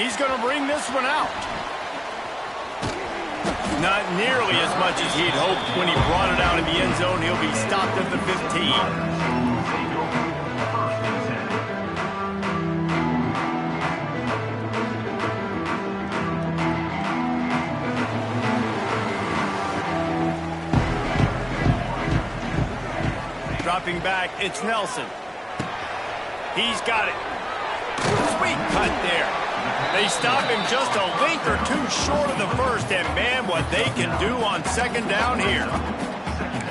He's going to bring this one out. Not nearly as much as he'd hoped when he brought it out in the end zone. He'll be stopped at the 15. Dropping back, it's Nelson. He's got it. Sweet cut there. They stop him just a length or two short of the first, and man, what they can do on second down here.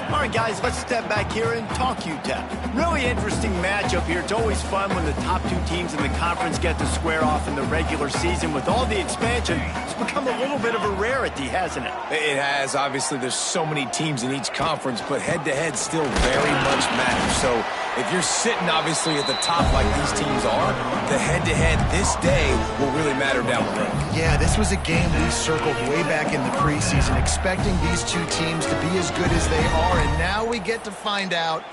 All right, guys, let's step back here and talk Utep. Really interesting matchup here. It's always fun when the top two teams in the conference get to square off in the regular season. With all the expansion, it's become a little bit of a rarity, hasn't it? It has. Obviously, there's so many teams in each conference, but head-to-head still very much matters. So if you're sitting, obviously, at the top like these teams are, the head-to-head this day will really matter down the road. Yeah, this was a game we circled way back in the preseason, expecting these two teams to be as good as they are, and now we get to find out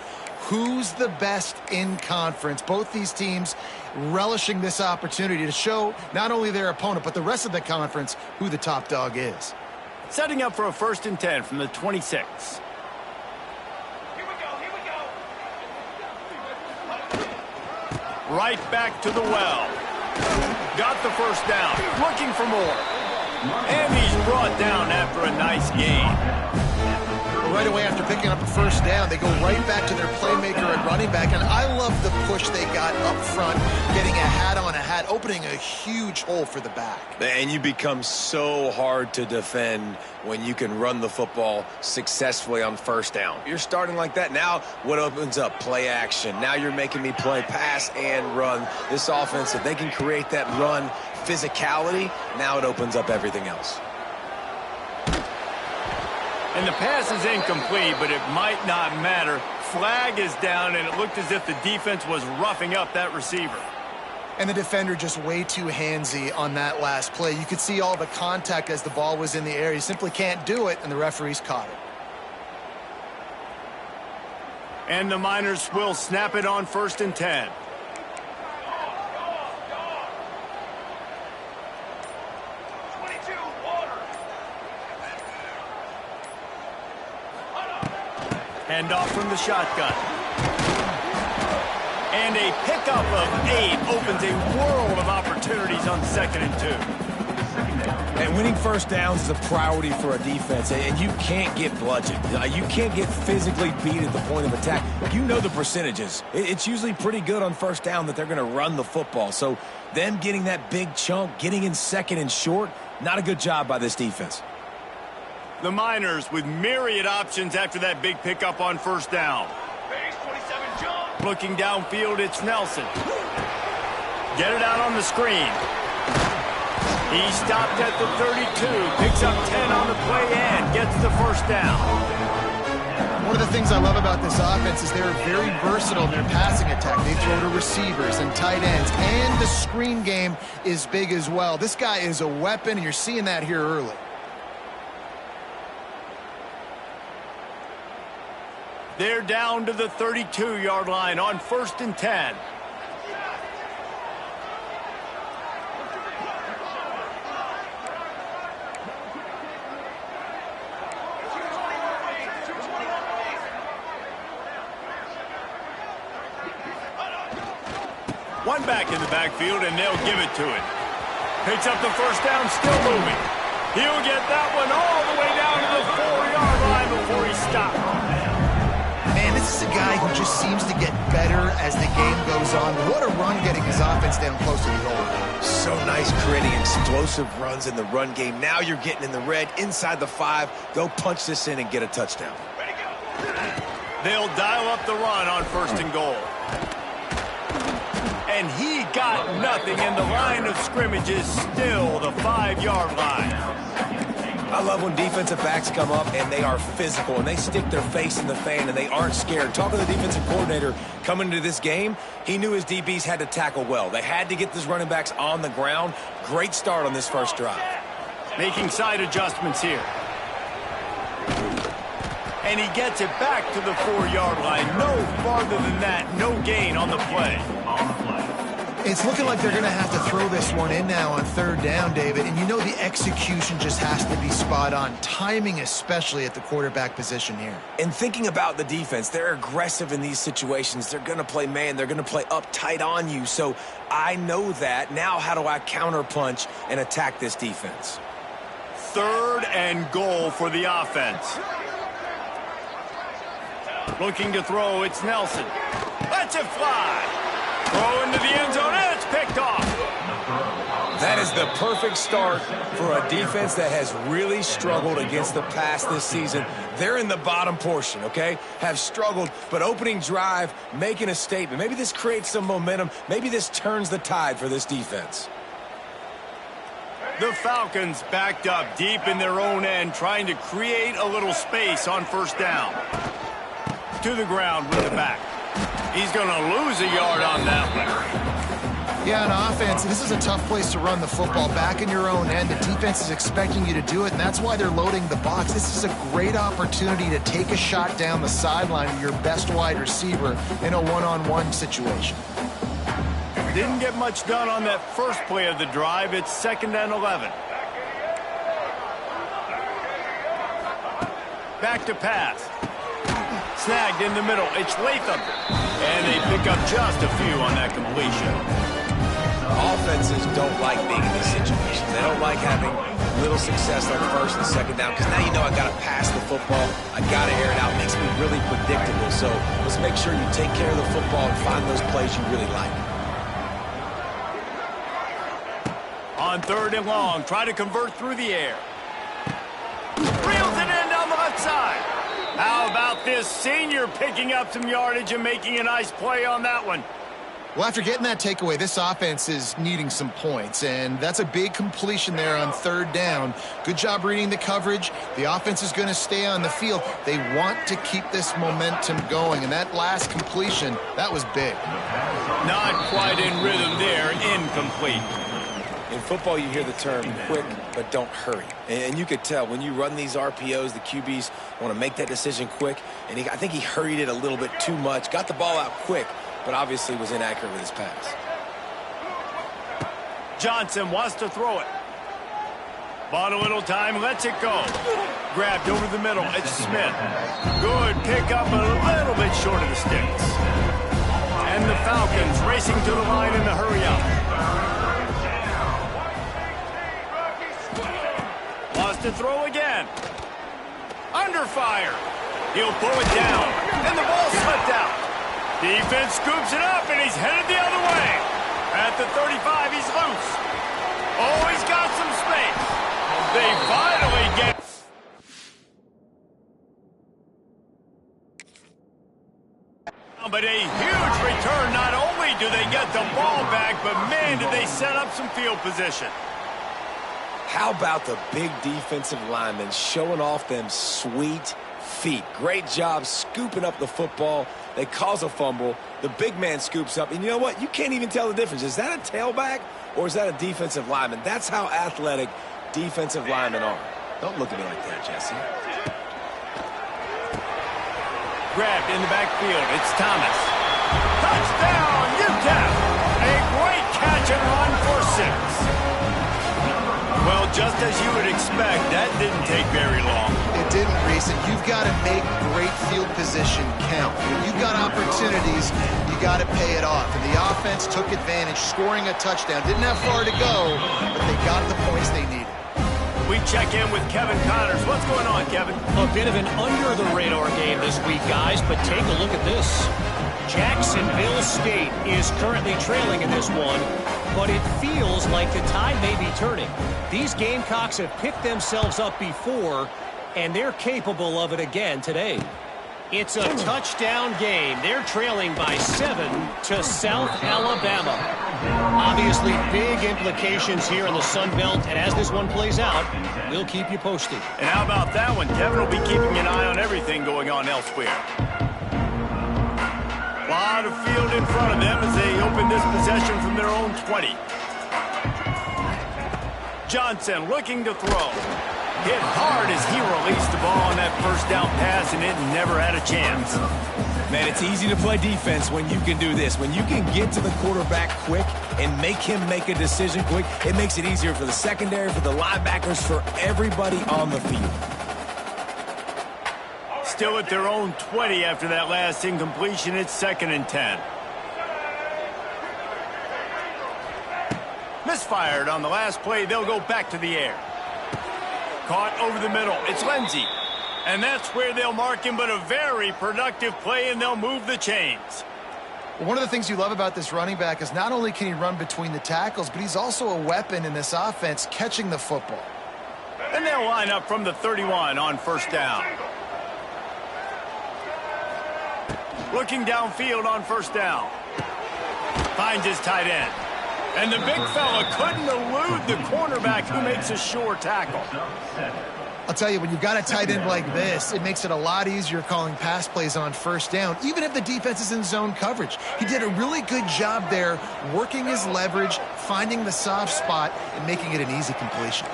who's the best in conference. Both these teams relishing this opportunity to show not only their opponent, but the rest of the conference who the top dog is. Setting up for a 1st and 10 from the 26. Right back to the well. Got the first down. Looking for more. And he's brought down after a nice gain. Right away after picking up a first down, they go right back to their playmaker at running back. And I love the push they got up front, getting a hat on a hat, opening a huge hole for the back. And you become so hard to defend when you can run the football successfully on first down. You're starting like that. Now what opens up? Play action. Now you're making me play pass and run. This offense, if they can create that run physicality, now it opens up everything else. And the pass is incomplete, but it might not matter. Flag is down, and it looked as if the defense was roughing up that receiver. And the defender just way too handsy on that last play. You could see all the contact as the ball was in the air. You simply can't do it, and the referees caught it. And the Miners will snap it on 1st and 10. Hand off from the shotgun. And a pickup of 8 opens a world of opportunities on 2nd and 2. And winning first downs is a priority for a defense, and you can't get bludgeoned. You can't get physically beat at the point of attack. You know the percentages. It's usually pretty good on first down that they're going to run the football. So them getting that big chunk, getting in 2nd and short, not a good job by this defense. The Miners with myriad options after that big pickup on first down. Looking downfield, it's Nelson. Get it out on the screen. He stopped at the 32, picks up 10 on the play and gets the first down. One of the things I love about this offense is they're very versatile in their passing attack. They throw to receivers and tight ends, and the screen game is big as well. This guy is a weapon, and you're seeing that here early. They're down to the 32-yard line on 1st and 10. One back in the backfield, and they'll give it to it. Picks up the first down, still moving. He'll get that one all the way down to the 4-yard line before he stops. Man, this is a guy who just seems to get better as the game goes on. What a run getting his offense down close to the goal. So nice creating explosive runs in the run game. Now you're getting in the red, inside the 5. Go punch this in and get a touchdown. They'll dial up the run on 1st and goal. And he got nothing, and the line of scrimmage is still the 5-yard line. I love when defensive backs come up and they are physical and they stick their face in the fan and they aren't scared. Talking to the defensive coordinator coming into this game, he knew his DBs had to tackle well. They had to get these running backs on the ground. Great start on this first drive. Making side adjustments here. And he gets it back to the 4-yard line. No farther than that. No gain on the play. It's looking like they're going to have to throw this one in now on third down, David. And you know the execution just has to be spot on. Timing especially at the quarterback position here. And thinking about the defense, they're aggressive in these situations. They're going to play man. They're going to play uptight on you. So I know that. Now how do I counterpunch and attack this defense? 3rd and goal for the offense. Looking to throw, it's Nelson. Lets it fly. Throw into the end zone, and it's picked off. That is the perfect start for a defense that has really struggled against the pass this season. They're in the bottom portion, okay? Have struggled, but opening drive, making a statement. Maybe this creates some momentum. Maybe this turns the tide for this defense. The Falcons backed up deep in their own end, trying to create a little space on first down. To the ground with the back. He's going to lose a yard on that one. Yeah, on offense, this is a tough place to run the football. Back in your own end, the defense is expecting you to do it, and that's why they're loading the box. This is a great opportunity to take a shot down the sideline of your best wide receiver in a one-on-one situation. Didn't get much done on that first play of the drive. It's 2nd and 11. Back to pass. Snagged in the middle. It's Latham. And they pick up just a few on that completion. Offenses don't like being in these situations. They don't like having little success on 1st and 2nd down because now you know I got to pass the football. I got to air it out. It makes me really predictable. So let's make sure you take care of the football and find those plays you really like. On 3rd and long, try to convert through the air. Reels it in down the left side. How about this senior picking up some yardage and making a nice play on that one? Well, after getting that takeaway, this offense is needing some points, and that's a big completion there on 3rd down. Good job reading the coverage. The offense is going to stay on the field. They want to keep this momentum going, and that last completion, that was big. Not quite in rhythm there, incomplete. In football, you hear the term quick, but don't hurry. And you could tell when you run these RPOs, the QBs want to make that decision quick. And I think he hurried it a little bit too much. Got the ball out quick, but obviously was inaccurate with his pass. Johnson wants to throw it. Bought a little time, lets it go. Grabbed over the middle, it's Smith. Good pick up a little bit short of the sticks. And the Falcons racing to the line in the hurry up. To throw again. Under fire. He'll pull it down. And the ball slipped out. Defense scoops it up, and he's headed the other way. At the 35, he's loose. Oh, he's got some space. They finally get... But a huge return. Not only do they get the ball back, but man, did they set up some field position. How about the big defensive linemen showing off them sweet feet? Great job scooping up the football. They cause a fumble. The big man scoops up. And you know what? You can't even tell the difference. Is that a tailback or is that a defensive lineman? That's how athletic defensive linemen are. Don't look at me like that, Jesse. Grabbed in the backfield. It's Thomas. Touchdown, Utep. A great catch and run for 6. Well, just as you would expect, that didn't take very long. It didn't, Reese, and you've got to make great field position count. When you've got opportunities, you got to pay it off. And the offense took advantage, scoring a touchdown. Didn't have far to go, but they got the points they needed. We check in with Kevin Connors. What's going on, Kevin? A bit of an under-the-radar game this week, guys, but take a look at this. Jacksonville State is currently trailing in this one, but it feels like the tide may be turning. These Gamecocks have picked themselves up before, and they're capable of it again today. It's a touchdown game. They're trailing by 7 to South Alabama. Obviously, big implications here in the Sun Belt, and as this one plays out, we'll keep you posted. And how about that one? Kevin will be keeping an eye on everything going on elsewhere. A lot of field in front of them as they open this possession from their own 20. Johnson looking to throw. Hit hard as he released the ball on that first down pass, and it never had a chance. Man, it's easy to play defense when you can do this. When you can get to the quarterback quick and make him make a decision quick, it makes it easier for the secondary, for the linebackers, for everybody on the field. Still at their own 20 after that last incompletion. It's 2nd and 10. Misfired on the last play. They'll go back to the air. Caught over the middle. It's Lindsey. And that's where they'll mark him, but a very productive play, and they'll move the chains. Well, one of the things you love about this running back is not only can he run between the tackles, but he's also a weapon in this offense catching the football. And they'll line up from the 31 on 1st down. Looking downfield on 1st down. Finds his tight end. And the big fella couldn't elude the cornerback who makes a sure tackle. I'll tell you, when you've got a tight end like this, it makes it a lot easier calling pass plays on 1st down, even if the defense is in zone coverage. He did a really good job there, working his leverage, finding the soft spot, and making it an easy completion.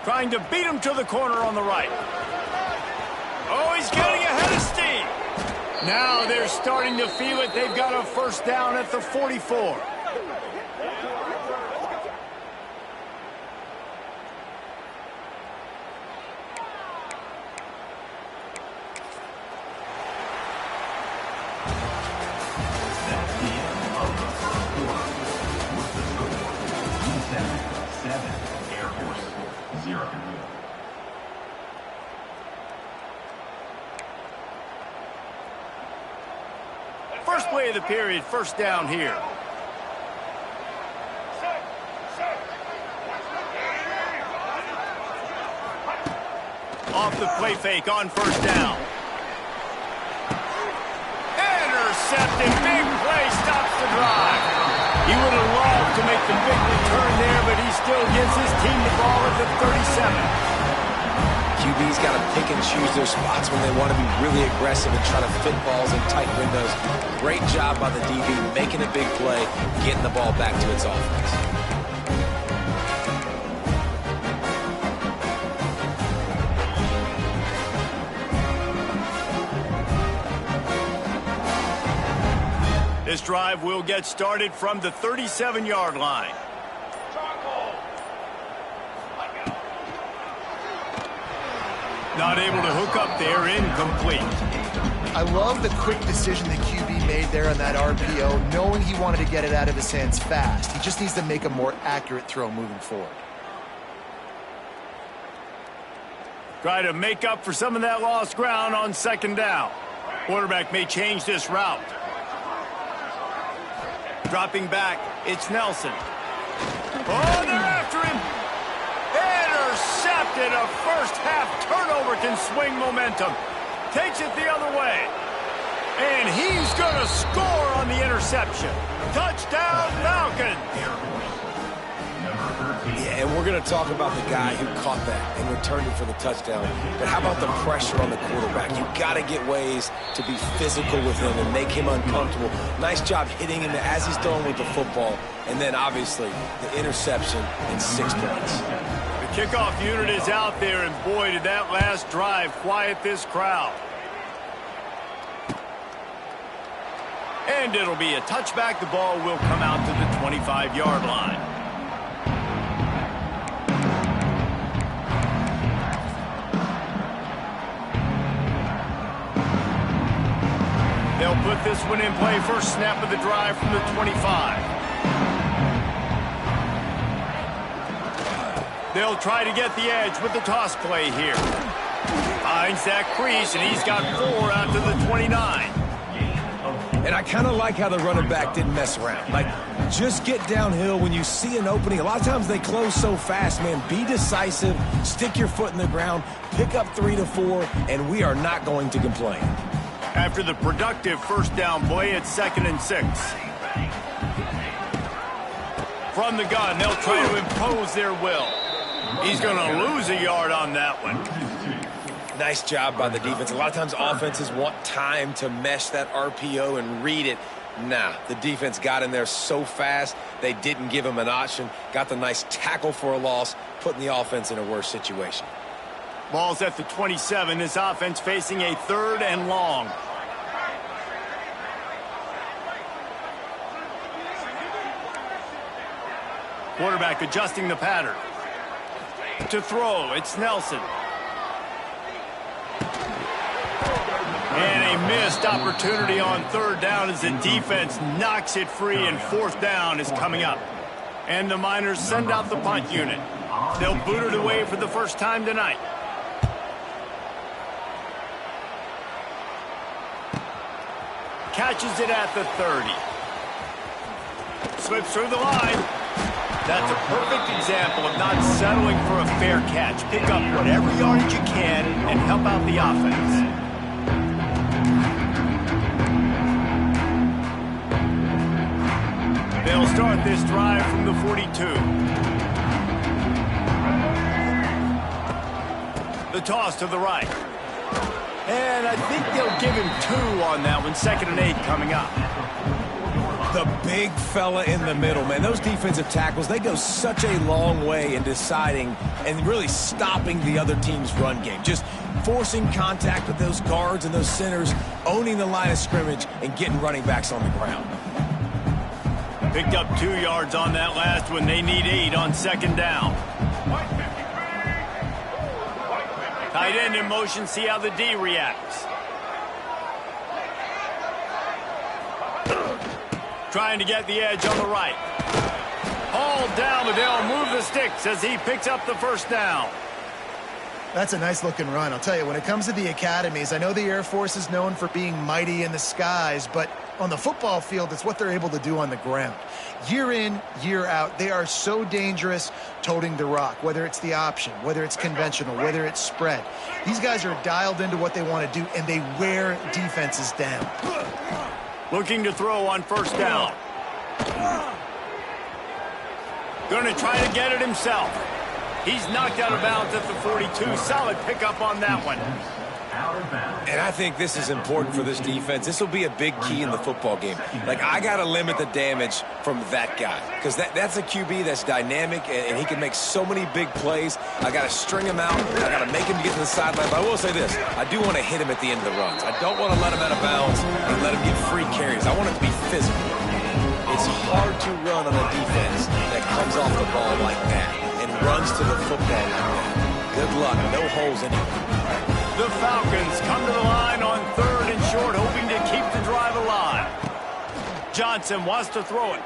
Trying to beat him to the corner on the right. Oh, he's getting ahead of steam. Now they're starting to feel it. They've got a 1st down at the 44. First play of the period, 1st down here. Off the play fake on 1st down. Intercepted, big play, stops the drive. He would have loved to make the big return there, but he still gives his team the ball at the 37. QB's got to pick and choose their spots when they want to be really aggressive and try to fit balls in tight windows. Great job by the DB, making a big play, getting the ball back to its offense. This drive will get started from the 37-yard line. Not able to hook up there, incomplete. I love the quick decision the QB made there on that RPO, knowing he wanted to get it out of his hands fast. He just needs to make a more accurate throw moving forward. Try to make up for some of that lost ground on 2nd down. Quarterback may change this route. Dropping back, it's Nelson. Oh, they're after him. Intercepted. A first-half turnover can swing momentum. Takes it the other way. And he's going to score on the interception. Touchdown, Falcons. Yeah, and we're going to talk about the guy who caught that and returned it for the touchdown. But how about the pressure on the quarterback? You got to get ways to be physical with him and make him uncomfortable. Nice job hitting him as he's throwing with the football. And then, obviously, the interception and 6 points. The kickoff unit is out there, and boy, did that last drive quiet this crowd. And it'll be a touchback. The ball will come out to the 25-yard line. They'll put this one in play. First snap of the drive from the 25. They'll try to get the edge with the toss play here. Finds that crease, and he's got 4 out to the 29. And I kind of like how the running back didn't mess around. Like, just get downhill when you see an opening. A lot of times they close so fast, man. Be decisive, stick your foot in the ground, pick up 3 to 4, and we are not going to complain. After the productive first down play, it's 2nd and 6. From the gun, they'll try to impose their will. He's going to lose a yard on that one. Nice job by the defense. A lot of times offenses want time to mesh that RPO and read it. Nah, the defense got in there so fast, they didn't give him an option. Got the nice tackle for a loss, putting the offense in a worse situation. Ball's at the 27. This offense facing a 3rd and long. Quarterback adjusting the pattern. To throw, it's Nelson. And a missed opportunity on 3rd down as the defense knocks it free, and 4th down is coming up. And the Miners send out the punt unit. They'll boot it away for the first time tonight. Catches it at the 30. Slips through the line. That's a perfect example of not settling for a fair catch. Pick up whatever yardage you can and help out the offense. They'll start this drive from the 42. The toss to the right. And I think they'll give him 2 on that one. 2nd and 8 coming up. The big fella in the middle, man. Those defensive tackles, they go such a long way in deciding and really stopping the other team's run game. Just forcing contact with those guards and those centers, owning the line of scrimmage, and getting running backs on the ground. Picked up 2 yards on that last one. They need 8 on 2nd down. Tight end in motion. See how the D reacts. Trying to get the edge on the right. Hauled down, but they'll move the sticks as he picks up the 1st down. That's a nice-looking run. I'll tell you, when it comes to the academies, I know the Air Force is known for being mighty in the skies, but on the football field, it's what they're able to do on the ground. Year in, year out, they are so dangerous toting the rock, whether it's the option, whether it's conventional, whether it's spread. These guys are dialed into what they want to do, and they wear defenses down. Looking to throw on 1st down. Going to try to get it himself. He's knocked out of bounds at the 42. Solid pickup on that one. And I think this is important for this defense. This will be a big key in the football game. Like, I got to limit the damage from that guy, because that's a QB that's dynamic, and he can make so many big plays. I got to string him out. I got to make him get to the sideline. But I will say this. I do want to hit him at the end of the runs. I don't want to let him out of bounds and let him get free carries. I want it to be physical. It's hard to run on a defense that comes off the ball like that and runs to the football like that. Good luck. No holes in it. The Falcons come to the line on 3rd and short, hoping to keep the drive alive. Johnson wants to throw it.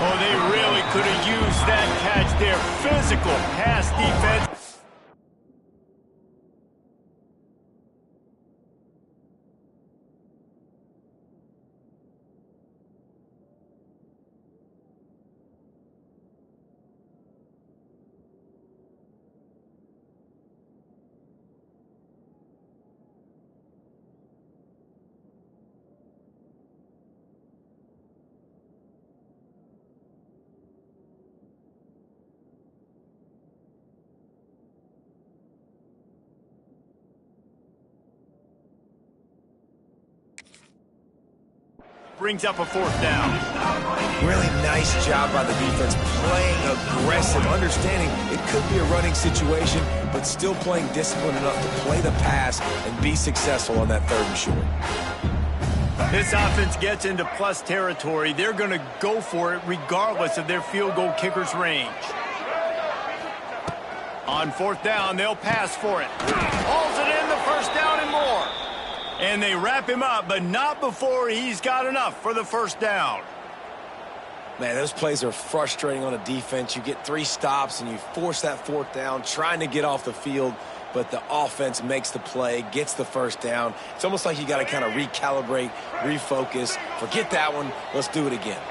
Oh, they really could have used that catch there. Physical pass defense. Brings up a 4th down. Really nice job by the defense, playing aggressive, understanding it could be a running situation, but still playing disciplined enough to play the pass and be successful on that 3rd and short. This offense gets into plus territory. They're going to go for it regardless of their field goal kicker's range. On 4th down, they'll pass for it. Hauls it in, the 1st down and more. And they wrap him up, but not before he's got enough for the 1st down. Man, those plays are frustrating on a defense. You get 3 stops and you force that 4th down, trying to get off the field, but the offense makes the play, gets the 1st down. It's almost like you got to kind of recalibrate, refocus. Forget that one. Let's do it again.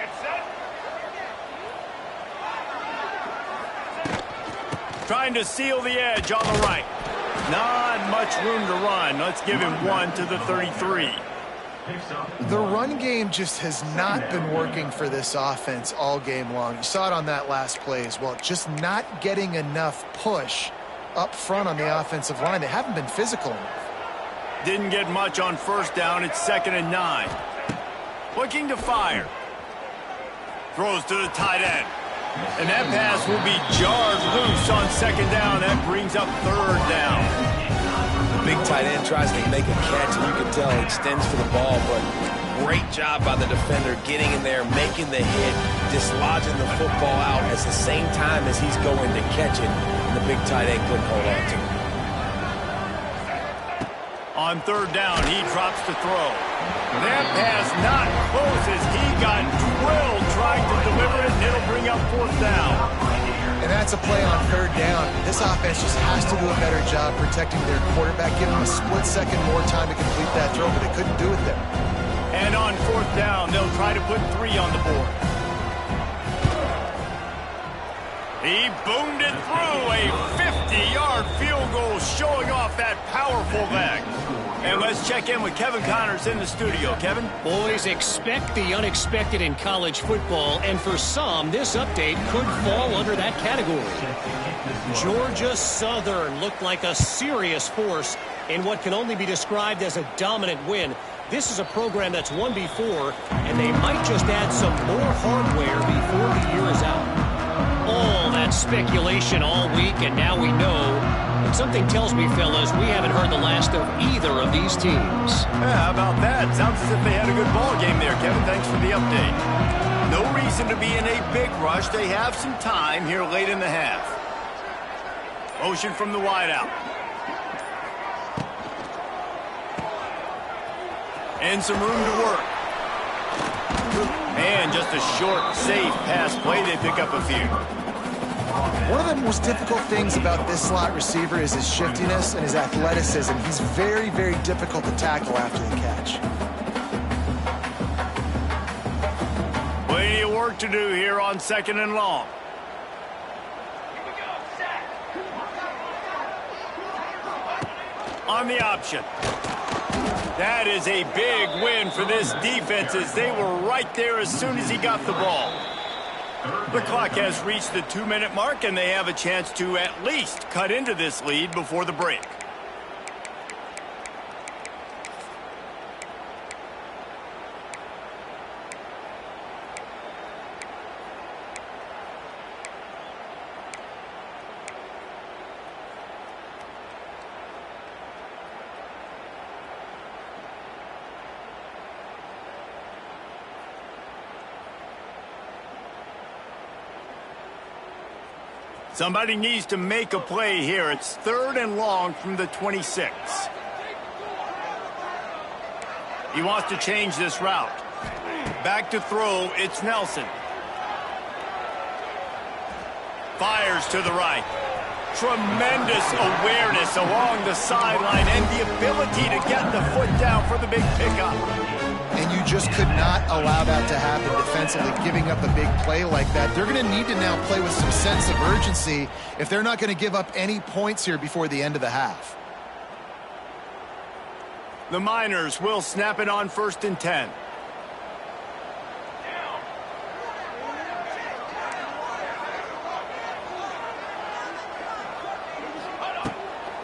Trying to seal the edge on the right. Not much room to run. Let's give him 1 to the 33. The run game just has not been working for this offense all game long. You saw it on that last play as well. Just not getting enough push up front on the offensive line. They haven't been physical enough. Didn't get much on first down. It's 2nd and 9. Looking to fire. Throws to the tight end. And that pass will be jarred loose on 2nd down. That brings up 3rd down. The big tight end tries to make a catch, and you can tell he extends for the ball, but great job by the defender getting in there, making the hit, dislodging the football out at the same time as he's going to catch it, and the big tight end couldn't hold on to it. On 3rd down, he drops to throw. That pass not close as he got drilled trying to deliver it, and it'll bring up 4th down. And that's a play on 3rd down. This offense just has to do a better job protecting their quarterback, give him a split second more time to complete that throw, but they couldn't do it there. And on 4th down, they'll try to put 3 on the board. He boomed it through a 50-yard field goal, showing off that powerful leg. And let's check in with Kevin Connors in the studio. Kevin? Boys, expect the unexpected in college football, and for some, this update could fall under that category. Georgia Southern looked like a serious force in what can only be described as a dominant win. This is a program that's won before, and they might just add some more hardware before the year is out. All that speculation all week, and now we know. But something tells me, fellas, we haven't heard the last of either of these teams. Yeah, how about that? Sounds as if they had a good ball game there, Kevin. Thanks for the update. No reason to be in a big rush. They have some time here late in the half. Motion from the wideout. And some room to work. And just a short, safe pass play. They pick up a few. One of the most difficult things about this slot receiver is his shiftiness and his athleticism. He's very, very difficult to tackle after the catch. Plenty of work to do here on 2nd and long. On the option. That is a big win for this defense as they were right there as soon as he got the ball. The clock has reached the 2-minute mark, and they have a chance to at least cut into this lead before the break. Somebody needs to make a play here. It's 3rd and long from the 26. He wants to change this route. Back to throw, it's Nelson. Fires to the right. Tremendous awareness along the sideline and the ability to get the foot down for the big pickup. And you just could not allow that to happen defensively, giving up a big play like that. They're going to need to now play with some sense of urgency if they're not going to give up any points here before the end of the half. The Miners will snap it on 1st and 10.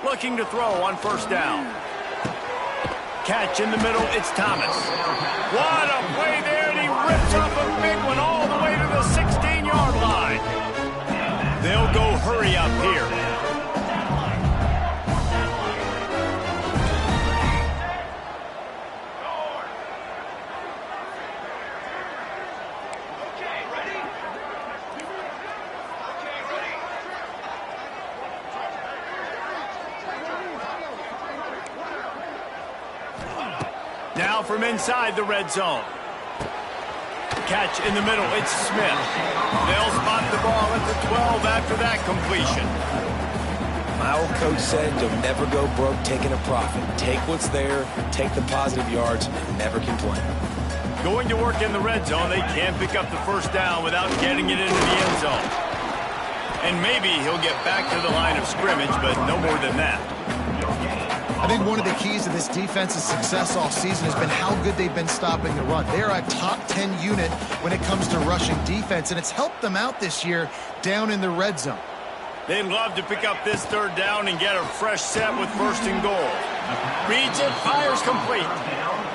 Looking to throw on 1st down. Catch in the middle, it's Thomas. What a play there, and he rips up a big one all the way to the 16-yard line. They'll go hurry up here. Now from inside the red zone. Catch in the middle, it's Smith. They'll spot the ball at the 12 after that completion. My old coach said, you'll never go broke taking a profit. Take what's there, take the positive yards, and never complain. Going to work in the red zone, they can't pick up the 1st down without getting it into the end zone. And maybe he'll get back to the line of scrimmage, but no more than that. I think one of the keys to this defense's success all season has been how good they've been stopping the run. They're a top 10 unit when it comes to rushing defense, and it's helped them out this year down in the red zone. They'd love to pick up this third down and get a fresh set with 1st and goal. Reads it, fires complete.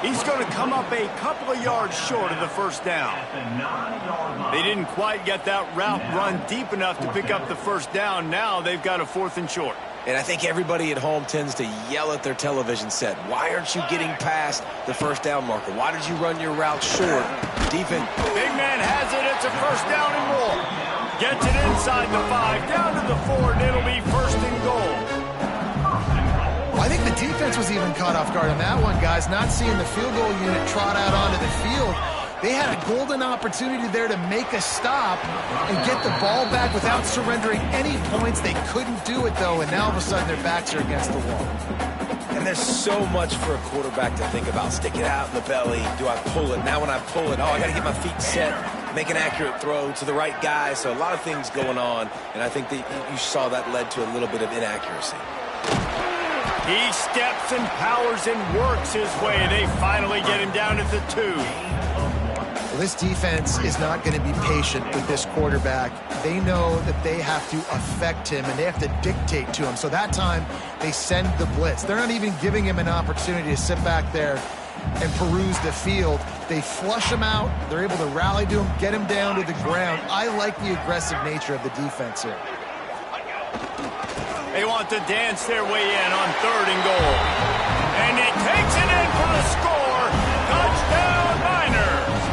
He's going to come up a couple of yards short of the 1st down. They didn't quite get that route run deep enough to pick up the 1st down. Now they've got a 4th and short. And I think everybody at home tends to yell at their television set. Why aren't you getting past the 1st down marker? Why did you run your route short? Defense. Big man has it. It's a 1st down and more. Gets it inside the 5, down to the 4, and it'll be 1st and goal. Well, I think the defense was even caught off guard on that one, guys. Not seeing the field goal unit trot out onto the field. They had a golden opportunity there to make a stop and get the ball back without surrendering any points. They couldn't do it, though, and now all of a sudden their backs are against the wall. And there's so much for a quarterback to think about. Stick it out in the belly. Do I pull it? Now when I pull it, I got to get my feet set, make an accurate throw to the right guy. So a lot of things going on, and I think that you saw that led to a little bit of inaccuracy. He steps and powers and works his way. They finally get him down at the 2. Well, this defense is not going to be patient with this quarterback. They know that they have to affect him, and they have to dictate to him. So that time, they send the blitz. They're not even giving him an opportunity to sit back there and peruse the field. They flush him out. They're able to rally to him, get him down to the ground. I like the aggressive nature of the defense here. They want to dance their way in on 3rd and goal. And he takes it in for the score. Touchdown, Niners.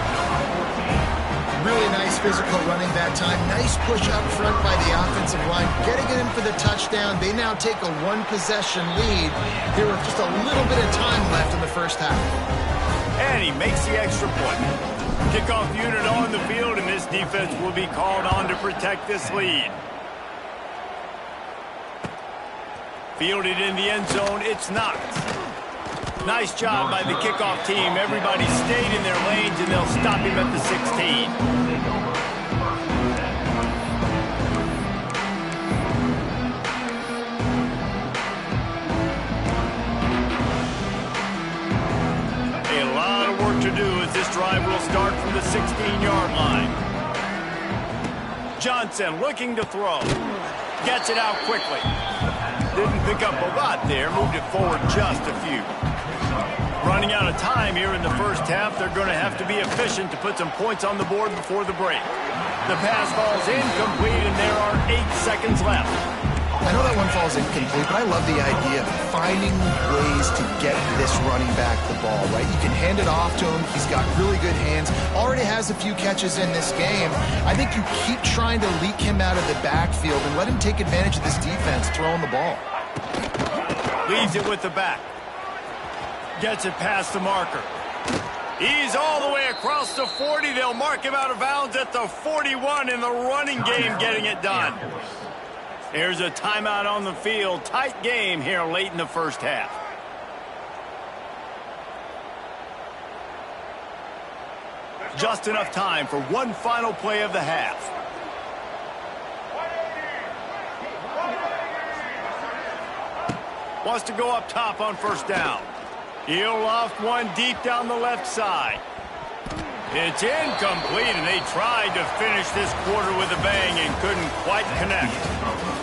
Really nice physical running that time. Nice push up front by the offensive line. Getting it in for the touchdown. They now take a 1-possession lead. There were just a little bit of time left in the 1st half. And he makes the extra point. Kickoff unit on the field, and this defense will be called on to protect this lead. Fielded in the end zone, it's not. Nice job by the kickoff team. Everybody stayed in their lanes, and they'll stop him at the 16. A lot of work to do as this drive will start from the 16-yard line. Johnson looking to throw. Gets it out quickly. Didn't pick up a lot there, moved it forward just a few. Running out of time here in the 1st half, they're going to have to be efficient to put some points on the board before the break. The pass falls incomplete, and there are 8 seconds left. I know that one falls incomplete, but I love the idea of finding ways to get this running back the ball, right? You can hand it off to him. He's got really good hands. Already has a few catches in this game. I think you keep trying to leak him out of the backfield and let him take advantage of this defense throwing the ball. Leaves it with the back. Gets it past the marker. He's all the way across the 40. They'll mark him out of bounds at the 41 in the running game, getting it done. Here's a timeout on the field. Tight game here late in the 1st half. Just enough time for one final play of the half. Wants to go up top on 1st down. He'll loft one deep down the left side. It's incomplete, and they tried to finish this quarter with a bang and couldn't quite connect.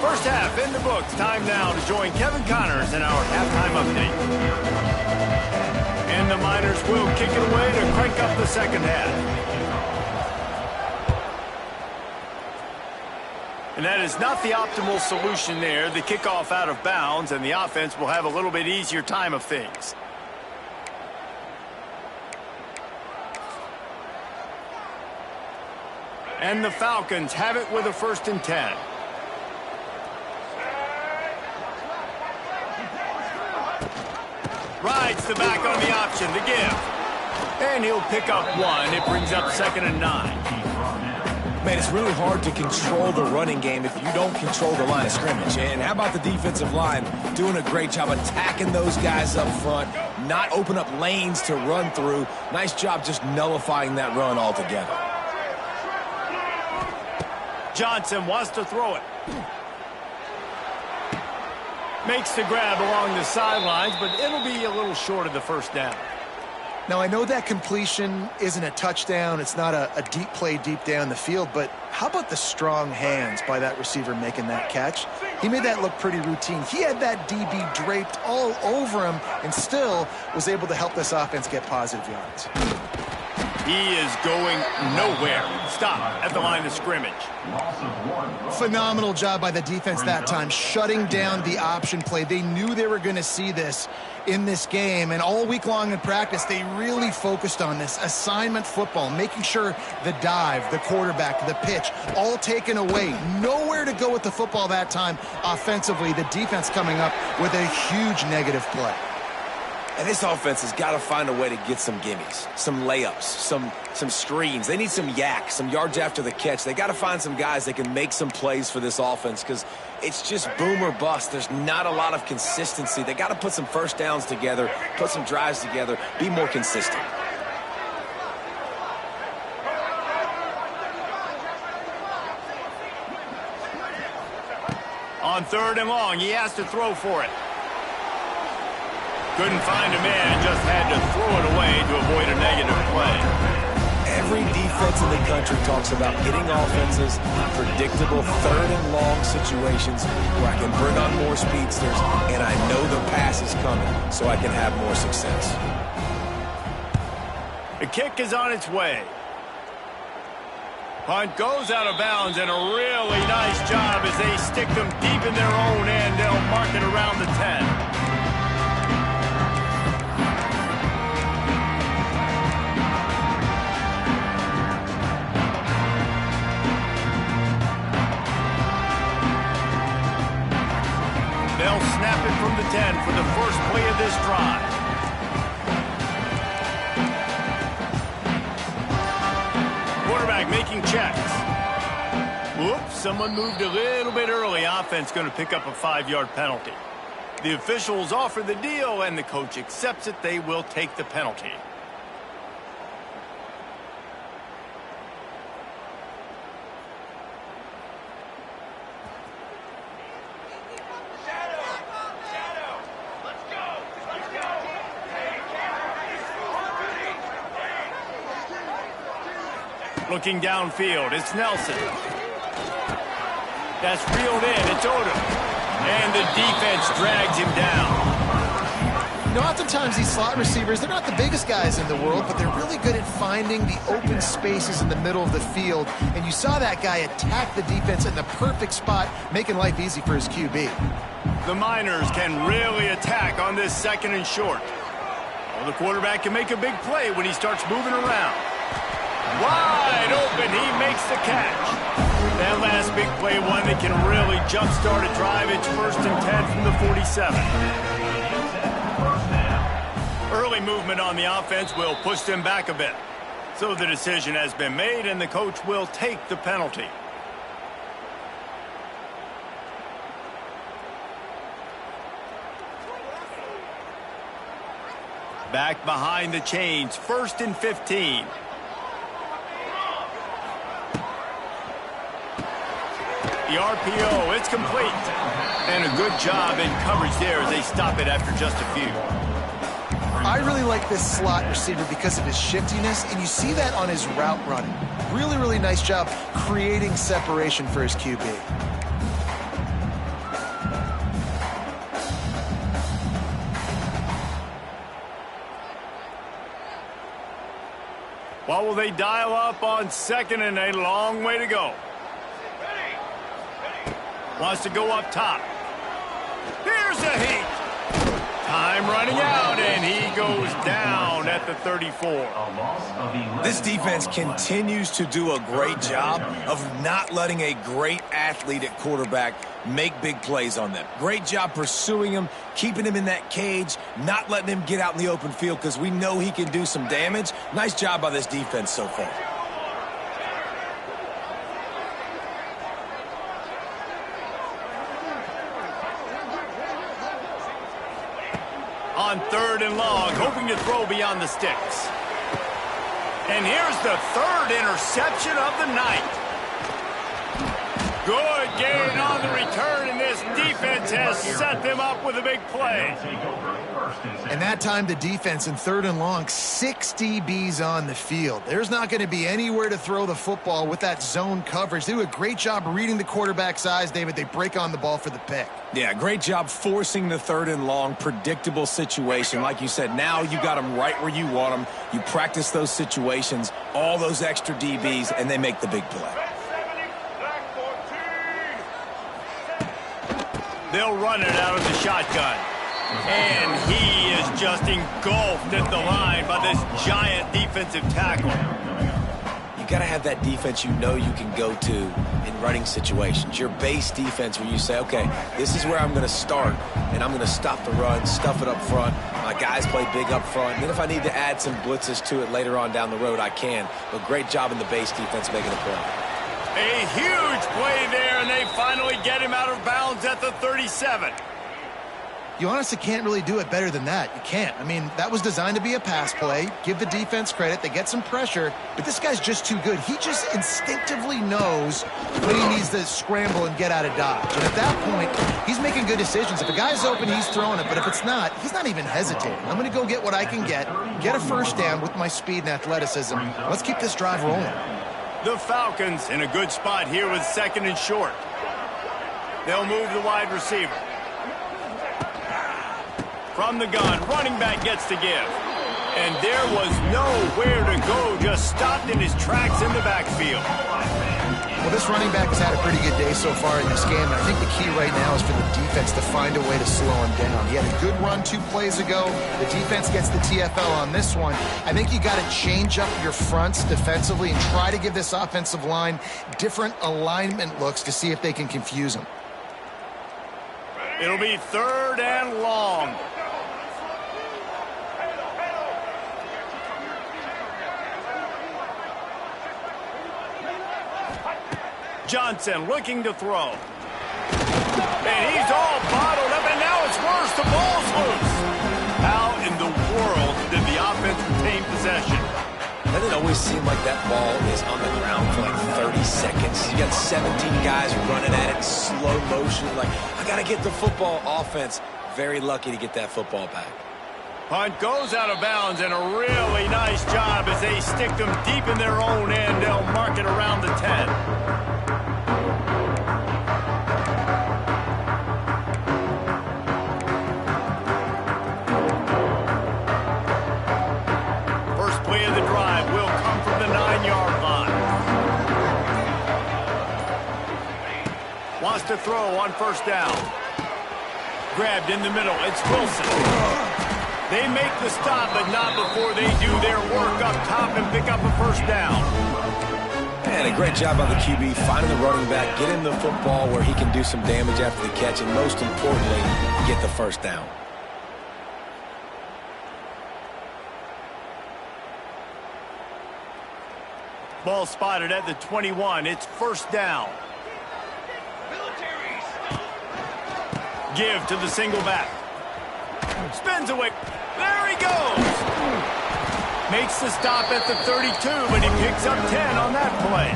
1st half in the books. Time now to join Kevin Connors in our halftime update. And the Miners will kick it away to crank up the 2nd half. And that is not the optimal solution there. The kickoff out of bounds, and the offense will have a little bit easier time of things. And the Falcons have it with a 1st and 10. Rides the back on the option, the give. And he'll pick up 1. It brings up 2nd and 9. Man, it's really hard to control the running game if you don't control the line of scrimmage. And how about the defensive line doing a great job attacking those guys up front, not open up lanes to run through. Nice job just nullifying that run altogether. Johnson wants to throw it. Makes the grab along the sidelines, but it'll be a little short of the 1st down. Now, I know that completion isn't a touchdown. It's not a deep play deep down the field, but how about the strong hands by that receiver making that catch? He made that look pretty routine. He had that DB draped all over him and still was able to help this offense get positive yards. He is going nowhere. Stop at the line of scrimmage. Phenomenal job by the defense that time, shutting down the option play. They knew they were going to see this in this game, and all week long in practice, they really focused on this assignment football, making sure the dive, the quarterback, the pitch, all taken away. Nowhere to go with the football that time offensively. The defense coming up with a huge negative play. And this offense has got to find a way to get some gimmies, some layups, some screens. They need some yak, some yards after the catch. They got to find some guys that can make some plays for this offense because it's just boom or bust. There's not a lot of consistency. They got to put some first downs together, put some drives together, be more consistent. On 3rd and long, he has to throw for it. Couldn't find a man, just had to throw it away to avoid a negative play. Every defense in the country talks about getting offenses in predictable 3rd and long situations where I can bring on more speedsters and I know the pass is coming so I can have more success. The kick is on its way. Punt goes out of bounds, and a really nice job as they stick them deep in their own end. They'll mark it around the 10. They'll snap it from the 10 for the first play of this drive. Quarterback making checks. Whoops, someone moved a little bit early. Offense going to pick up a 5-yard penalty. The officials offer the deal, and the coach accepts it. They will take the penalty. Looking downfield, it's Nelson. That's reeled in, it's Odom. And the defense drags him down. You know, oftentimes these slot receivers, they're not the biggest guys in the world, but they're really good at finding the open spaces in the middle of the field. And you saw that guy attack the defense in the perfect spot, making life easy for his QB. The Miners can really attack on this 2nd and short. Well, the quarterback can make a big play when he starts moving around. Wide open, he makes the catch. That last big play, one that can really jumpstart a drive. It's 1st and 10 from the 47. Early movement on the offense will push them back a bit. So the decision has been made, and the coach will take the penalty. Back behind the chains, 1st and 15. The RPO, it's complete. And a good job in coverage there as they stop it after just a few. I really like this slot receiver because of his shiftiness, and you see that on his route running. Really, really nice job creating separation for his QB. What will they dial up on 2nd and a long way to go? Wants to go up top. Here's a heat. Time running out, and he goes down at the 34. This defense continues to do a great job of not letting a great athlete at quarterback make big plays on them. Great job pursuing him, keeping him in that cage, not letting him get out in the open field because we know he can do some damage. Nice job by this defense so far. On 3rd and long, hoping to throw beyond the sticks. And here's the 3rd interception of the night. Good gain on the return, and this defense has set them up with a big play. And that time the defense in 3rd and long, 6 DBs on the field. There's not going to be anywhere to throw the football with that zone coverage. They do a great job reading the quarterback's eyes, David. They break on the ball for the pick. Yeah, great job forcing the 3rd and long, predictable situation. Like you said, now you got them right where you want them. You practice those situations, all those extra DBs, and they make the big play. They'll run it out of the shotgun. And he is just engulfed at the line by this giant defensive tackle. You got to have that defense you know you can go to in running situations. Your base defense where you say, okay, this is where I'm going to start, and I'm going to stop the run, stuff it up front. My guys play big up front. And then if I need to add some blitzes to it later on down the road, I can. But great job in the base defense making a play. A huge play there, and they finally get him out of bounds at the 37. You honestly can't really do it better than that. You can't. I mean, that was designed to be a pass play. Give the defense credit. They get some pressure, but this guy's just too good. He just instinctively knows when he needs to scramble and get out of dodge. And at that point, he's making good decisions. If a guy's open, he's throwing it, but if it's not, he's not even hesitating. I'm going to go get what I can get a first down with my speed and athleticism. Let's keep this drive rolling. The Falcons in a good spot here with 2nd and short. They'll move the wide receiver. From the gun, running back gets to give. And there was nowhere to go, just stopped in his tracks in the backfield. Well, this running back has had a pretty good day so far in this game, and I think the key right now is for the defense to find a way to slow him down. He had a good run 2 plays ago. The defense gets the TFL on this one. I think you got to change up your fronts defensively and try to give this offensive line different alignment looks to see if they can confuse him. It'll be 3rd and long. Johnson looking to throw. And he's all bottled up, and now it's worse. The ball's loose. How in the world did the offense retain possession? Doesn't it always seem like that ball is on the ground for like 30 seconds? You got 17 guys running at it in slow motion. Like, I got to get the football. Offense, very lucky to get that football back. Punt goes out of bounds, and a really nice job as they stick them deep in their own end. They'll mark it around the 10. Wants to throw on 1st down. Grabbed in the middle. It's Wilson. They make the stop, but not before they do their work up top and pick up a 1st down. And a great job by the QB finding the running back, get him the football where he can do some damage after the catch, and most importantly, get the 1st down. Ball spotted at the 21. It's 1st down. Give to the single back. Spins away. There he goes. Makes the stop at the 32, but he picks up 10 on that play.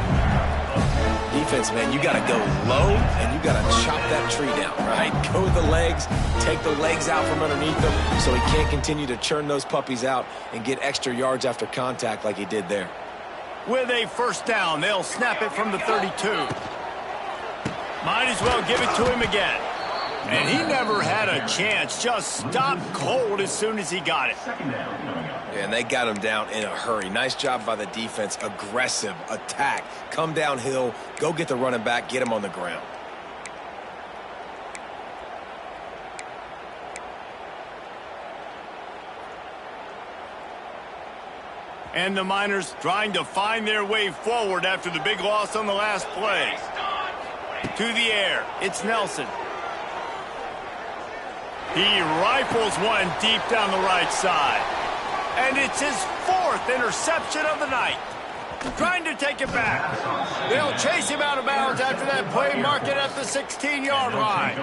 Defense, man, you got to go low, and you got to chop that tree down, right? Go with the legs, take the legs out from underneath them so he can't continue to churn those puppies out and get extra yards after contact like he did there. With a 1st down, they'll snap it from the 32. Might as well give it to him again. And he never had a chance, just stopped cold as soon as he got it. And they got him down in a hurry. Nice job by the defense. Aggressive attack. Come downhill, go get the running back, get him on the ground. And the Miners trying to find their way forward after the big loss on the last play. To the air, it's Nelson. He rifles one deep down the right side. And it's his 4th interception of the night. Trying to take it back. They'll chase him out of bounds after that play, mark it at the 16-yard line.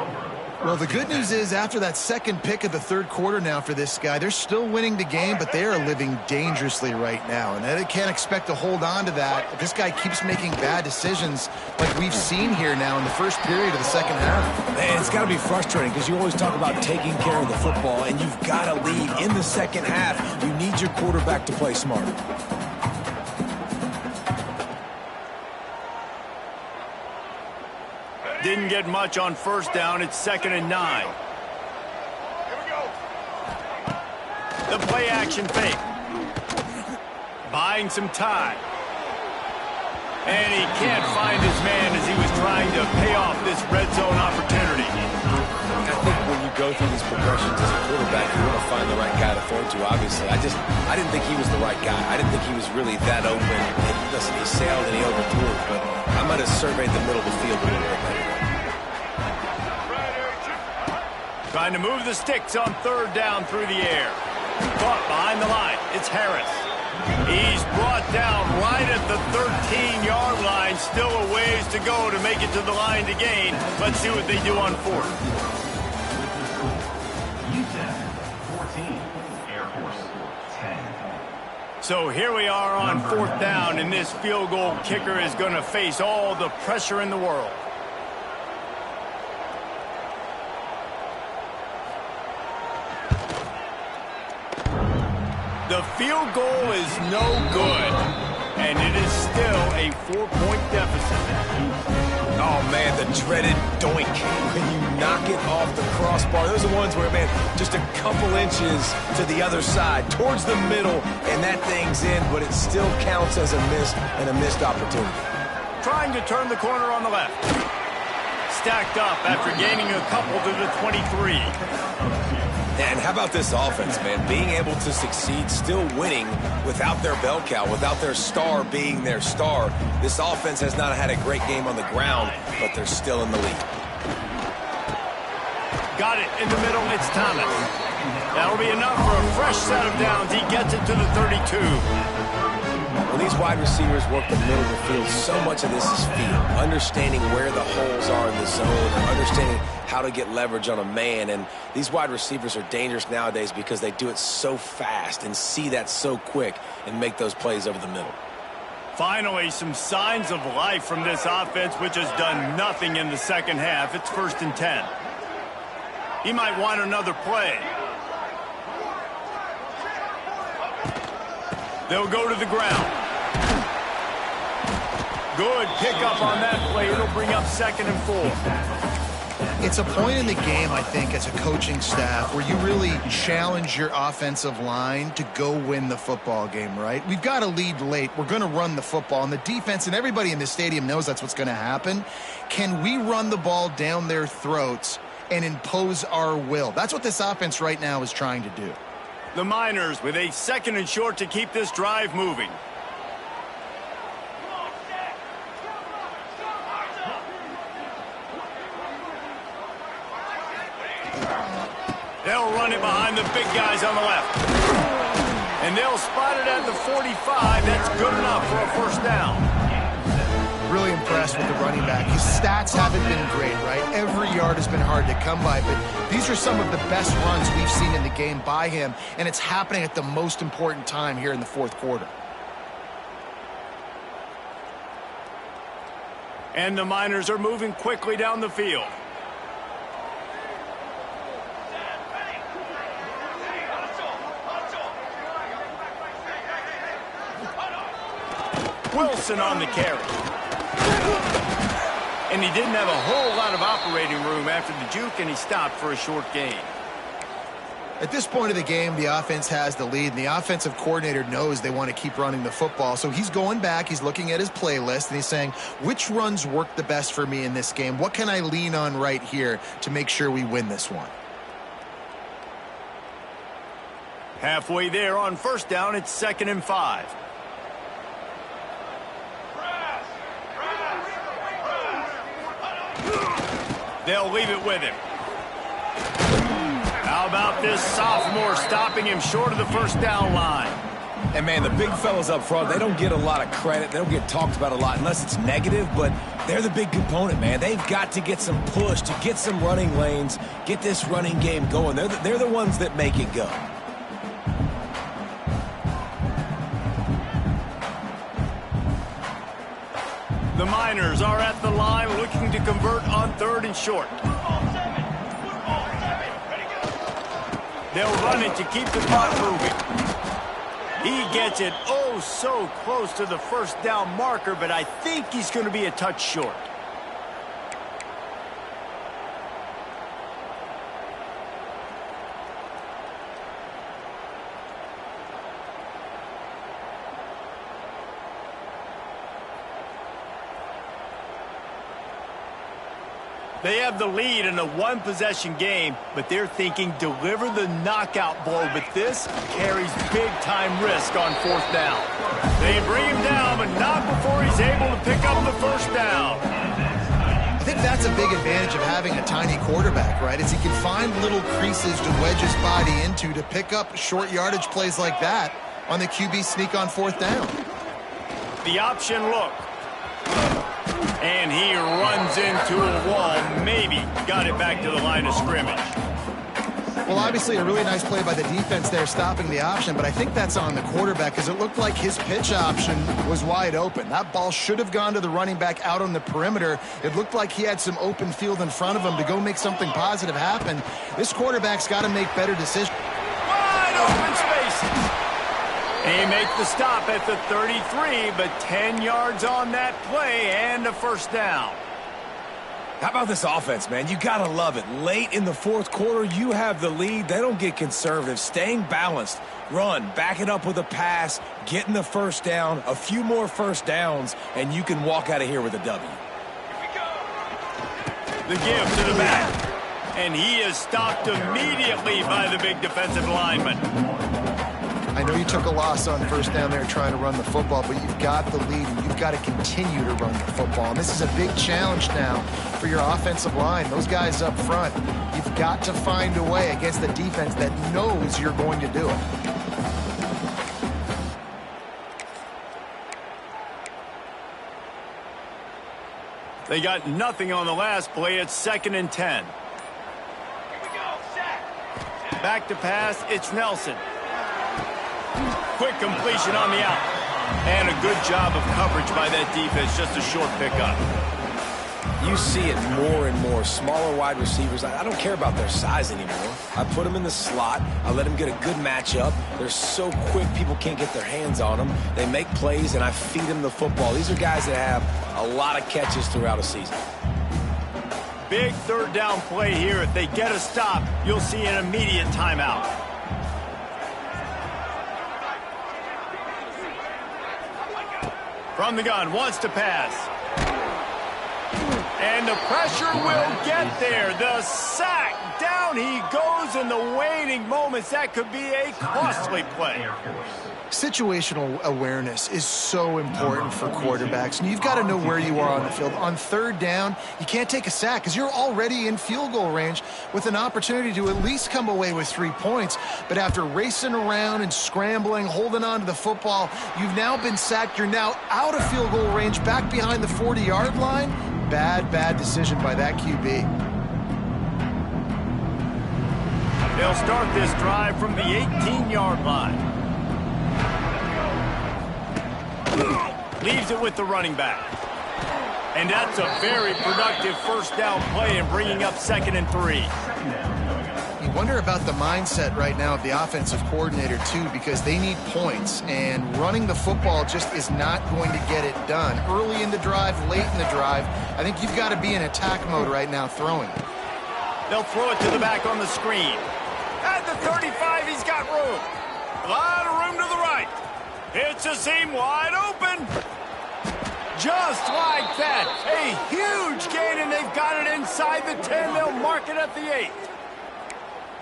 Well, the good news is after that second pick of the third quarter now for this guy, they're still winning the game, but they are living dangerously right now. And they can't expect to hold on to that if this guy keeps making bad decisions like we've seen here now in the first period of the second half. Man, it's got to be frustrating because you always talk about taking care of the football, and you've got to lead in the second half. You need your quarterback to play smart. Didn't get much on first down. It's 2nd and 9. Here we go. The play action fake. Buying some time. And he can't find his man as he was trying to pay off this red zone opportunity. I think when you go through these progressions as a quarterback, you want to find the right guy to throw to, obviously. I didn't think he was the right guy. I didn't think he was really that open. And listen, he sailed and he overthrew it, but I might have surveyed the middle of the field a little bit better. Trying to move the sticks on 3rd down through the air. Caught behind the line. It's Harris. He's brought down right at the 13-yard line. Still a ways to go to make it to the line to gain. Let's see what they do on 4th. Utep 14, Air Force 10. So here we are on 4th down, and this field goal kicker is going to face all the pressure in the world. The field goal is no good, and it is still a 4-point deficit. Oh, man, the dreaded doink when you knock it off the crossbar. Those are the ones where, man, just a couple inches to the other side, towards the middle, and that thing's in, but it still counts as a miss and a missed opportunity. Trying to turn the corner on the left. Stacked up after gaining a couple to the 23. And how about this offense, man? Being able to succeed, still winning without their bell cow, without their star being their star. This offense has not had a great game on the ground, but they're still in the lead. Got it in the middle. It's Thomas. That'll be enough for a fresh set of downs. He gets it to the 32. When these wide receivers work the middle of the field, so much of this is feel. Understanding where the holes are in the zone, understanding how to get leverage on a man. And these wide receivers are dangerous nowadays because they do it so fast and see that so quick and make those plays over the middle. Finally, some signs of life from this offense, which has done nothing in the second half. It's 1st and 10. He might want another play. They'll go to the ground. Good pickup on that play. It'll bring up 2nd and 4. It's a point in the game, I think, as a coaching staff where you really challenge your offensive line to go win the football game, right? We've got to lead late. We're going to run the football. And the defense and everybody in this stadium knows that's what's going to happen. Can we run the ball down their throats and impose our will? That's what this offense right now is trying to do. The Miners with a 2nd and short to keep this drive moving. They'll run it behind the big guys on the left. And they'll spot it at the 45. That's good enough for a 1st down. Really impressed with the running back. His stats haven't been great, right? Every yard has been hard to come by, but these are some of the best runs we've seen in the game by him, and it's happening at the most important time here in the 4th quarter. And the Miners are moving quickly down the field. Wilson on the carry. And he didn't have a whole lot of operating room after the juke, and he stopped for a short gain. At this point of the game, the offense has the lead, and the offensive coordinator knows they want to keep running the football. So he's going back, he's looking at his playlist, and he's saying, which runs work the best for me in this game? What can I lean on right here to make sure we win this one? Halfway there on 1st down, it's 2nd and 5. They'll leave it with him. How about this sophomore stopping him short of the 1st down line? And, man, the big fellas up front, they don't get a lot of credit. They don't get talked about a lot unless it's negative, but they're the big component, man. They've got to get some push, to get some running lanes, get this running game going. They're the ones that make it go. The Miners are at the line looking to convert on 3rd and short. They'll run it to keep the clock moving. He gets it oh so close to the first down marker, but I think he's going to be a touch short. They have the lead in a one-possession game, but they're thinking deliver the knockout blow, but this carries big-time risk on 4th down. They bring him down, but not before he's able to pick up the first down. I think that's a big advantage of having a tiny quarterback, right? Is he can find little creases to wedge his body into to pick up short yardage plays like that on the QB sneak on 4th down. The option look. And he runs into a wall. Maybe got it back to the line of scrimmage. Well, obviously a really nice play by the defense there stopping the option, but I think that's on the quarterback because it looked like his pitch option was wide open. That ball should have gone to the running back out on the perimeter. It looked like he had some open field in front of him to go make something positive happen. This quarterback's got to make better decisions. Wide open space. They make the stop at the 33, but 10 yards on that play and a first down. How about this offense, man? You got to love it. Late in the 4th quarter, you have the lead. They don't get conservative. Staying balanced. Run, back it up with a pass, getting the first down, a few more first downs, and you can walk out of here with a W. The give to the back. And he is stopped immediately by the big defensive lineman. I know you took a loss on 1st down there trying to run the football, but you've got the lead, and you've got to continue to run the football. And this is a big challenge now for your offensive line. Those guys up front, you've got to find a way against the defense that knows you're going to do it. They got nothing on the last play. It's 2nd and 10. Back to pass, it's Nelson. Quick completion on the out. And a good job of coverage by that defense. Just a short pickup. You see it more and more. Smaller wide receivers. I don't care about their size anymore. I put them in the slot. I let them get a good matchup. They're so quick, people can't get their hands on them. They make plays, and I feed them the football. These are guys that have a lot of catches throughout a season. Big 3rd down play here. If they get a stop, you'll see an immediate timeout. From the gun, wants to pass. And the pressure will get there. The sack. Down he goes in the waiting moments. That could be a costly play. Situational awareness is so important for quarterbacks, and you've got to know where you are on the field. On 3rd down, you can't take a sack because you're already in field goal range with an opportunity to at least come away with 3 points. But after racing around and scrambling, holding on to the football, you've now been sacked. You're now out of field goal range, back behind the 40-yard line. Bad decision by that QB. They'll start this drive from the 18-yard line. Leaves it with the running back. And that's a very productive first down play and bringing up 2nd and 3. You wonder about the mindset right now of the offensive coordinator, too, because they need points, and running the football just is not going to get it done. Early in the drive, late in the drive, I think you've got to be in attack mode right now throwing. They'll throw it to the back on the screen. At the 35, he's got room. A lot of room to the right. It's a seam wide open. Just like that. A huge gain, and they've got it inside the 10. They'll mark it at the 8.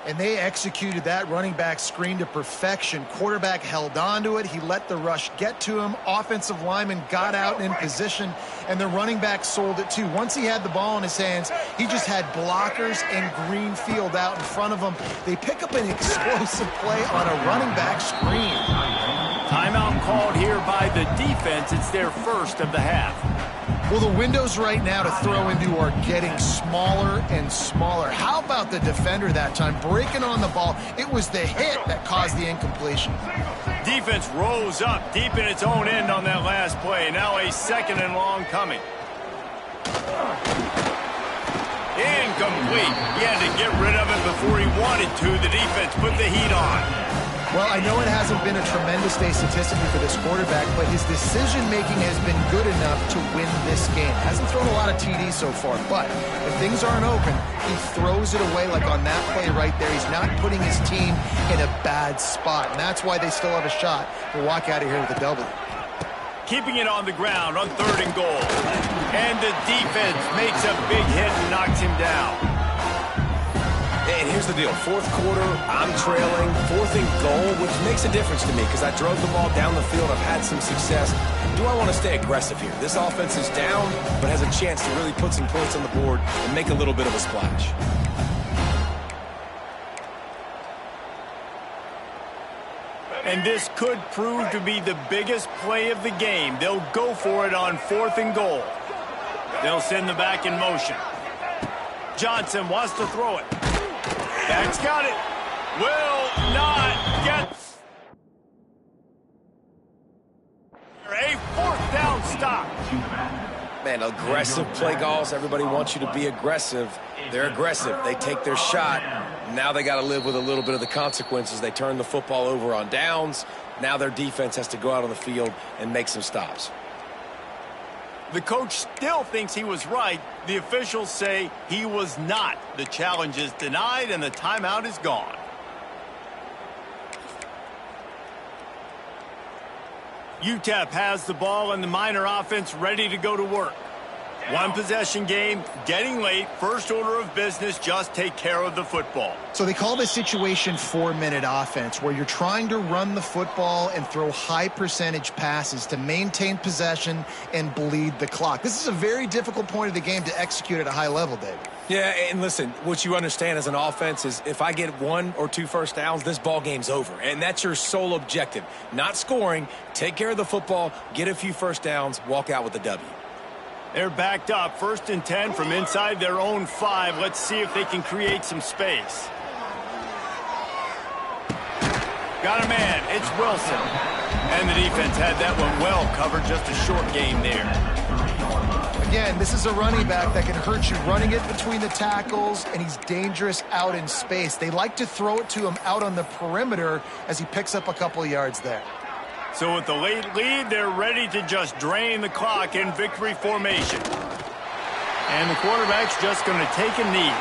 And they executed that running back screen to perfection. Quarterback held on to it. He let the rush get to him. Offensive lineman got out and in position, and the running back sold it too. Once he had the ball in his hands, he just had blockers and green field out in front of him. They pick up an explosive play on a running back screen. Timeout called here by the defense. It's their first of the half. Well, the windows right now to throw into are getting smaller and smaller. How about the defender that time breaking on the ball? It was the hit that caused the incompletion. Defense rose up deep in its own end on that last play. Now a second and long coming. Incomplete. He had to get rid of it before he wanted to. The defense put the heat on. Well, I know it hasn't been a tremendous day statistically for this quarterback, but his decision-making has been good enough to win this game. Hasn't thrown a lot of TDs so far, but if things aren't open, he throws it away like on that play right there. He's not putting his team in a bad spot, and that's why they still have a shot to walk out of here with a W. Keeping it on the ground on 3rd and goal. And the defense makes a big hit and knocks him down. And here's the deal. 4th quarter, I'm trailing. 4th and goal, which makes a difference to me because I drove the ball down the field. I've had some success. Do I want to stay aggressive here? This offense is down, but has a chance to really put some points on the board and make a little bit of a splash. And this could prove to be the biggest play of the game. They'll go for it on 4th and goal. They'll send the back in motion. Johnson wants to throw it. That's got it. Will not get a 4th down stop. Man, aggressive play calls. Everybody wants you to be aggressive. They're aggressive. They take their shot. Now they got to live with a little bit of the consequences. They turn the football over on downs. Now their defense has to go out on the field and make some stops. The coach still thinks he was right. The officials say he was not. The challenge is denied and the timeout is gone. Utep has the ball and the Miner offense ready to go to work. One possession game, getting late, first order of business, just take care of the football. So they call this situation 4-minute offense, where you're trying to run the football and throw high percentage passes to maintain possession and bleed the clock. This is a very difficult point of the game to execute at a high level, David. Yeah, and listen, what you understand as an offense is if I get 1 or 2 first downs, this ball game's over. And that's your sole objective. Not scoring, take care of the football, get a few first downs, walk out with a W. They're backed up, 1st and 10 from inside their own 5. Let's see if they can create some space. Got a man, it's Wilson. And the defense had that one well covered, just a short game there. Again, this is a running back that can hurt you running it between the tackles, and he's dangerous out in space. They like to throw it to him out on the perimeter as he picks up a couple of yards there. So with the late lead, they're ready to just drain the clock in victory formation. And the quarterback's just going to take a knee.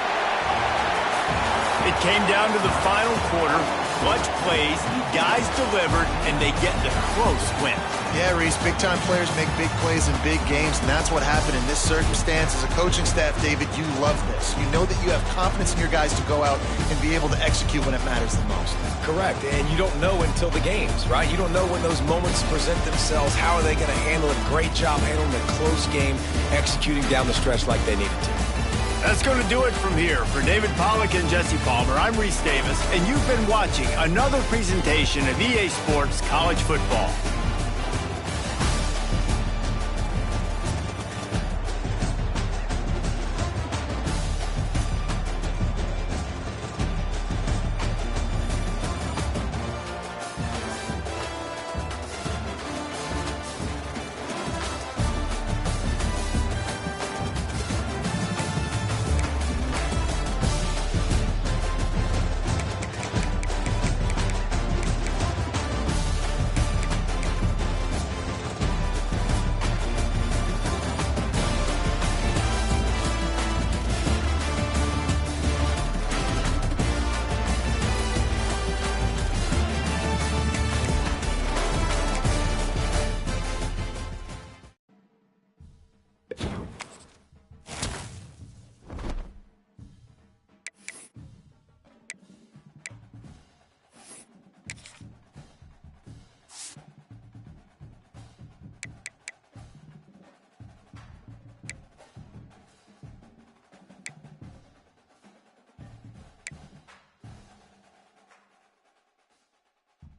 It came down to the final quarter. Clutch plays, guys delivered, and they get the close win. Yeah, Reese, big-time players make big plays in big games, and that's what happened in this circumstance. As a coaching staff, David, you love this. You know that you have confidence in your guys to go out and be able to execute when it matters the most. Correct, and you don't know until the games, right? You don't know when those moments present themselves. How are they going to handle it? Great job handling the close game, executing down the stretch like they needed to. That's going to do it from here. For David Pollack and Jesse Palmer, I'm Reese Davis, and you've been watching another presentation of EA Sports College Football.